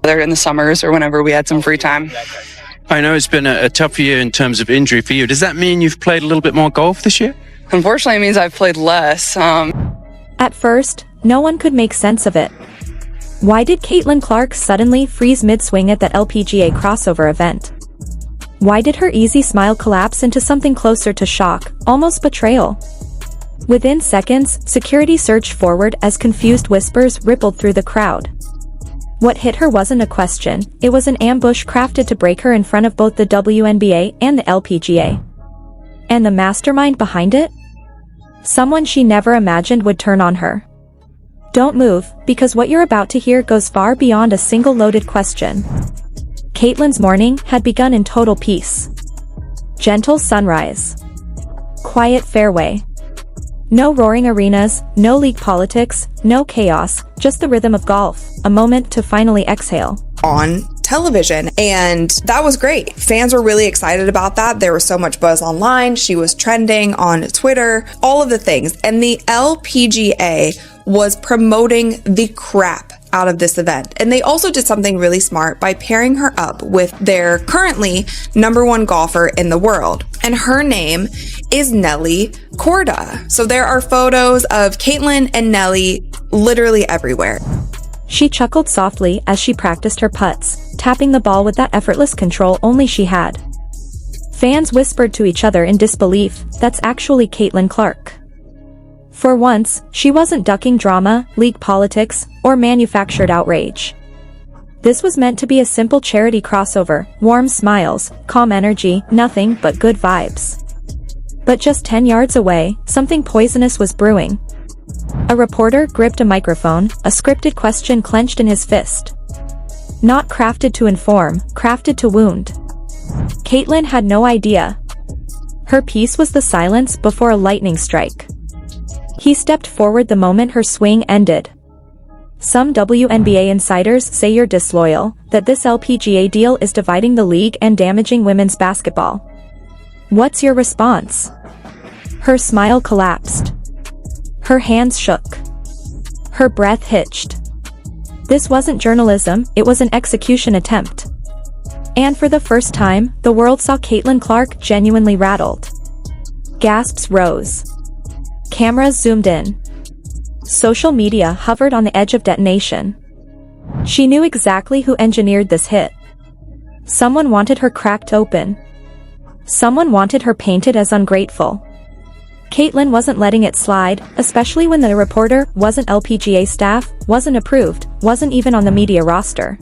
together in the summers or whenever we had some free time. I know it's been a tough year in terms of injury for you. Does that mean you've played a little bit more golf this year? Unfortunately, it means I've played less. At first, no one could make sense of it. Why did Caitlin Clark suddenly freeze mid-swing at that LPGA crossover event? Why did her easy smile collapse into something closer to shock, almost betrayal? Within seconds, security surged forward as confused whispers rippled through the crowd. What hit her wasn't a question, it was an ambush crafted to break her in front of both the WNBA and the LPGA. And the mastermind behind it? Someone she never imagined would turn on her. Don't move, because what you're about to hear goes far beyond a single loaded question. Caitlin's morning had begun in total peace. Gentle sunrise. Quiet fairway. No roaring arenas, no league politics, no chaos, just the rhythm of golf, a moment to finally exhale. On television, and that was great. Fans were really excited about that. There was so much buzz online. She was trending on Twitter, all of the things. And the LPGA was promoting the crap out of this event. And they also did something really smart by pairing her up with their currently #1 golfer in the world. And her name is Nelly Korda. So there are photos of Caitlin and Nelly literally everywhere. She chuckled softly as she practiced her putts, tapping the ball with that effortless control only she had. Fans whispered to each other in disbelief, that's actually Caitlin Clark. For once, she wasn't ducking drama, league politics, or manufactured outrage. This was meant to be a simple charity crossover, warm smiles, calm energy, nothing but good vibes. But just 10 yards away, something poisonous was brewing. A reporter gripped a microphone, a scripted question clenched in his fist. Not crafted to inform, crafted to wound. Caitlin had no idea. Her piece was the silence before a lightning strike. He stepped forward the moment her swing ended. Some WNBA insiders say you're disloyal, that this LPGA deal is dividing the league and damaging women's basketball. What's your response? Her smile collapsed. Her hands shook. Her breath hitched. This wasn't journalism, it was an execution attempt. And for the first time, the world saw Caitlin Clark genuinely rattled. Gasps rose. Cameras zoomed in. Social media hovered on the edge of detonation. She knew exactly who engineered this hit. Someone wanted her cracked open. Someone wanted her painted as ungrateful. Caitlin wasn't letting it slide, especially when the reporter wasn't LPGA staff, wasn't approved, wasn't even on the media roster.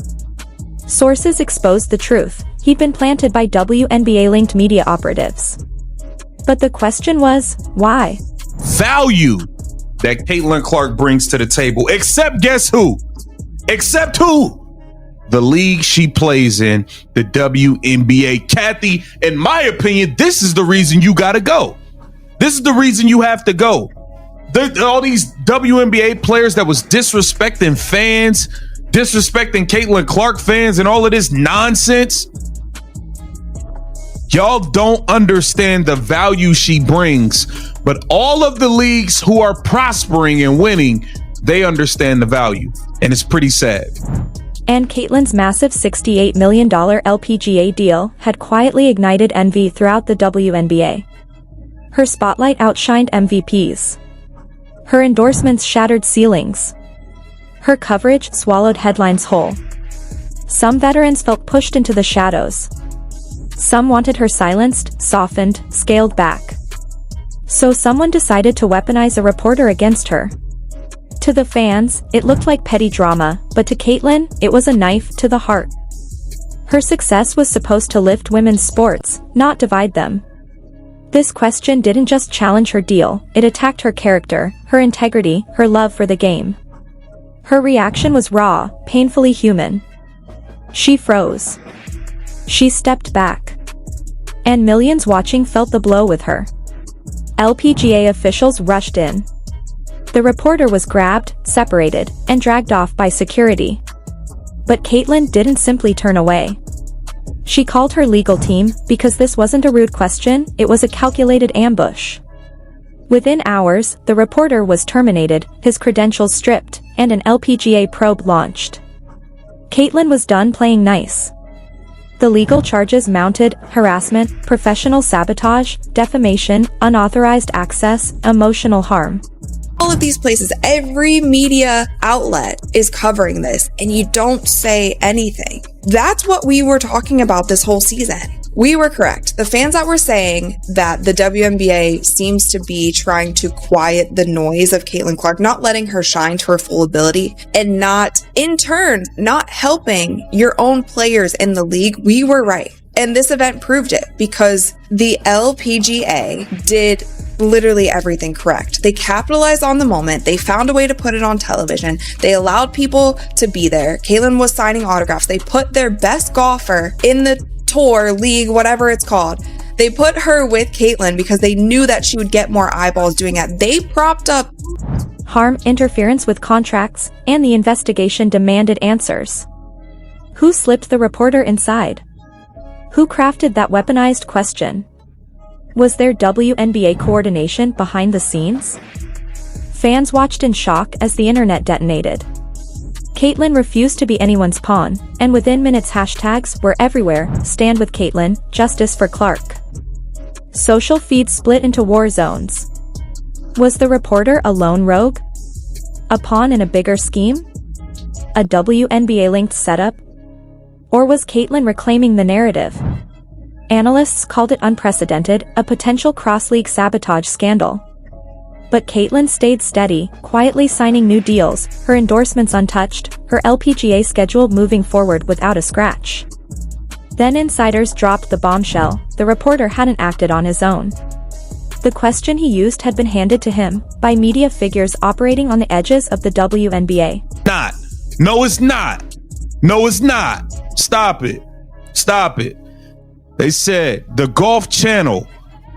Sources exposed the truth. He'd been planted by WNBA-linked media operatives. But the question was, why? Value that Caitlin Clark brings to the table, except guess who? Except who? The league she plays in, the WNBA. Kathy, in my opinion, this is the reason you gotta go. This is the reason you have to go. All these WNBA players that was disrespecting fans, disrespecting Caitlin Clark fans, and all of this nonsense. Y'all don't understand the value she brings, but all of the leagues who are prospering and winning, they understand the value, and it's pretty sad. And Caitlin's massive $68 million LPGA deal had quietly ignited envy throughout the WNBA. Her spotlight outshined MVPs. Her endorsements shattered ceilings. Her coverage swallowed headlines whole. Some veterans felt pushed into the shadows. Some wanted her silenced, softened, scaled back. So someone decided to weaponize a reporter against her. To the fans, it looked like petty drama, but to Caitlin, it was a knife to the heart. Her success was supposed to lift women's sports, not divide them. This question didn't just challenge her deal, it attacked her character, her integrity, her love for the game. Her reaction was raw, painfully human. She froze. She stepped back. And millions watching felt the blow with her. LPGA officials rushed in. The reporter was grabbed, separated, and dragged off by security. But Caitlin didn't simply turn away. She called her legal team, because this wasn't a rude question, it was a calculated ambush. Within hours, the reporter was terminated, his credentials stripped, and an LPGA probe launched. Caitlyn was done playing nice. The legal charges mounted: harassment, professional sabotage, defamation, unauthorized access, emotional harm. All of these places, every media outlet is covering this, and you don't say anything. That's what we were talking about this whole season. We were correct. The fans that were saying that the WNBA seems to be trying to quiet the noise of Caitlin Clark, not letting her shine to her full ability, and not, in turn, not helping your own players in the league, we were right. And this event proved it, because the LPGA did literally everything correct. They capitalized on the moment. They found a way to put it on television. They allowed people to be there. Caitlin was signing autographs. They put their best golfer in the tour, league, whatever it's called. They put her with Caitlin because they knew that she would get more eyeballs doing that. They propped up harm, interference with contracts, and the investigation demanded answers. Who slipped the reporter inside? Who crafted that weaponized question? Was there WNBA coordination behind the scenes? Fans watched in shock as the internet detonated. Caitlyn refused to be anyone's pawn, and within minutes hashtags were everywhere: stand with Caitlyn, justice for Clark. Social feeds split into war zones. Was the reporter a lone rogue? A pawn in a bigger scheme? A WNBA-linked setup? Or was Caitlyn reclaiming the narrative? Analysts called it unprecedented, a potential cross-league sabotage scandal. But Caitlyn stayed steady, quietly signing new deals, her endorsements untouched, her LPGA schedule moving forward without a scratch. Then insiders dropped the bombshell: the reporter hadn't acted on his own. The question he used had been handed to him by media figures operating on the edges of the WNBA. Not. No, it's not. No, it's not. Stop it. Stop it. They said the Golf Channel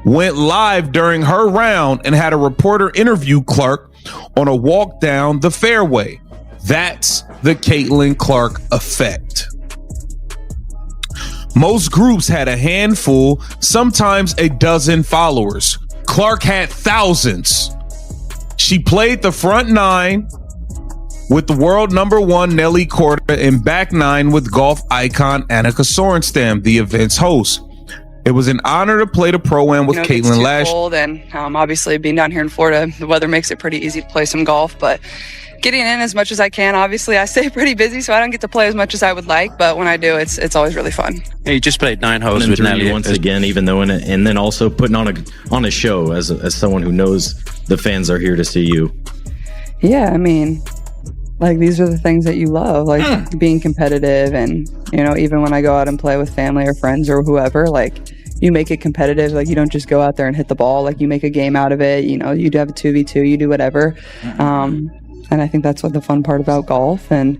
went live during her round and had a reporter interview Clark on a walk down the fairway. That's the Caitlin Clark effect. Most groups had a handful, sometimes a dozen followers. Clark had thousands. She played the front nine with the world number one Nelly Korda and back nine with golf icon Annika Sorenstam, the event's host. It was an honor to play the Pro-Am with Caitlin last year. Cold, and obviously being down here in Florida, the weather makes it pretty easy to play some golf, but getting in as much as I can. Obviously, I stay pretty busy, so I don't get to play as much as I would like, but when I do, it's always really fun. Yeah, you just played 9 holes with Nelly once again, even though in it, and then also putting on a show as someone who knows the fans are here to see you. Yeah, I mean, like, these are the things that you love, like being competitive, and even when I go out and play with family or friends or whoever, like, you make it competitive. Like, you don't just go out there and hit the ball. Like, you make a game out of it. You do have a 2v2, you do whatever. And I think that's what the fun part about golf. And,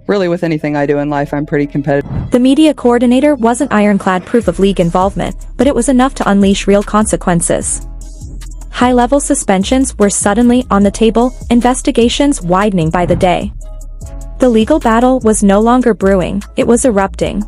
really with anything I do in life, I'm pretty competitive. The media coordinator wasn't ironclad proof of league involvement, but it was enough to unleash real consequences. High-level suspensions were suddenly on the table, investigations widening by the day. The legal battle was no longer brewing, it was erupting.